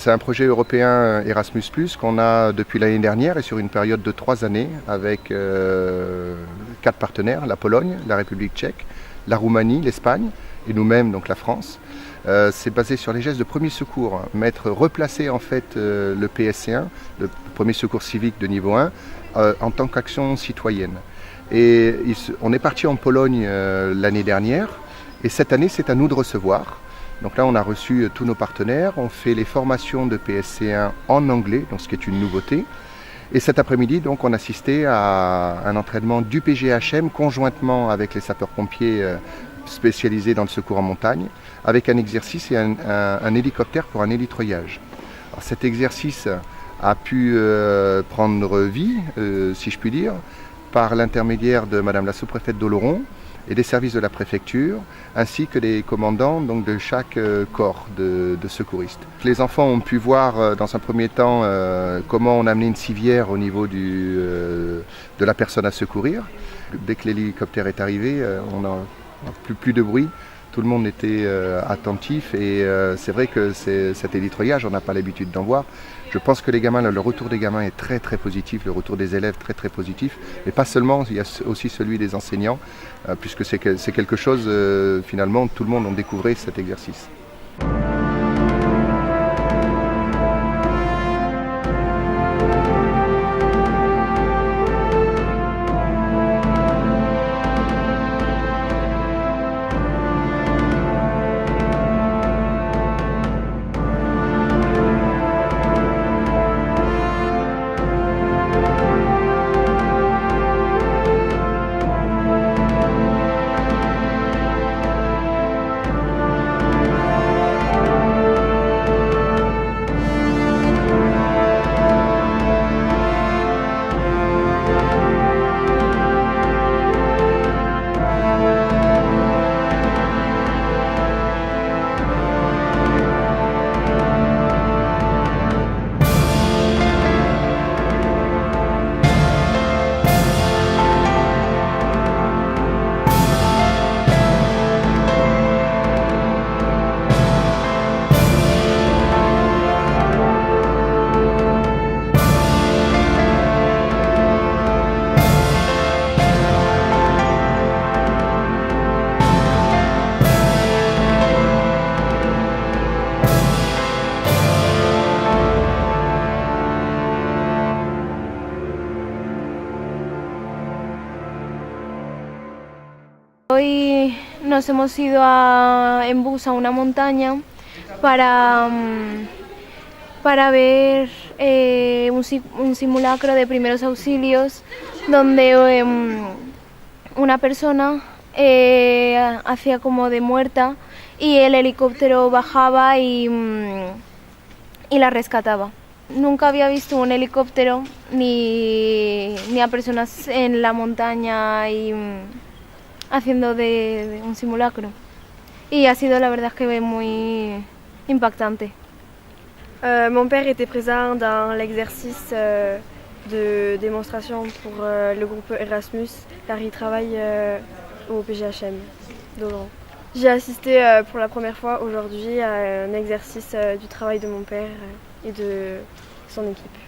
C'est un projet européen Erasmus+, qu'on a depuis l'année dernière et sur une période de 3 années avec 4 partenaires, la Pologne, la République tchèque, la Roumanie, l'Espagne et nous-mêmes, donc la France. C'est basé sur les gestes de premier secours, replacer en fait le PSC1, le premier secours civique de niveau 1, en tant qu'action citoyenne. Et on est parti en Pologne l'année dernière et cette année c'est à nous de recevoir. Donc là, on a reçu tous nos partenaires, on fait les formations de PSC1 en anglais, donc ce qui est une nouveauté. Et cet après-midi, donc, on assistait à un entraînement du PGHM conjointement avec les sapeurs-pompiers spécialisés dans le secours en montagne, avec un exercice et un hélicoptère pour un hélitreuillage. Alors, cet exercice a pu prendre vie, si je puis dire, par l'intermédiaire de Madame la sous-préfète d'Oloron, et des services de la préfecture, ainsi que des commandants donc, de chaque corps de secouristes. Les enfants ont pu voir dans un premier temps comment on amenait une civière au niveau de la personne à secourir. Dès que l'hélicoptère est arrivé, on n'a plus de bruit, tout le monde était attentif et c'est vrai que cet hélitreuillage, on n'a pas l'habitude d'en voir. Je pense que les gamins, le retour des gamins est très très positif, le retour des élèves très très positif. Et pas seulement, il y a aussi celui des enseignants, puisque c'est quelque chose, finalement, tout le monde a découvert cet exercice. Hoy nos hemos ido en bus a una montaña para ver un simulacro de primeros auxilios donde una persona hacía como de muerta y el helicóptero bajaba y la rescataba. Nunca había visto un helicóptero ni a personas en la montaña y haciendo de un simulacro. Y ha sido la verdad que muy impactante. Mon père était présent dans l'exercice de démonstration pour le groupe Erasmus, car il travaille au PGHM d'Oloron. J'ai assisté pour la première fois aujourd'hui à un exercice du travail de mon père et de son équipe.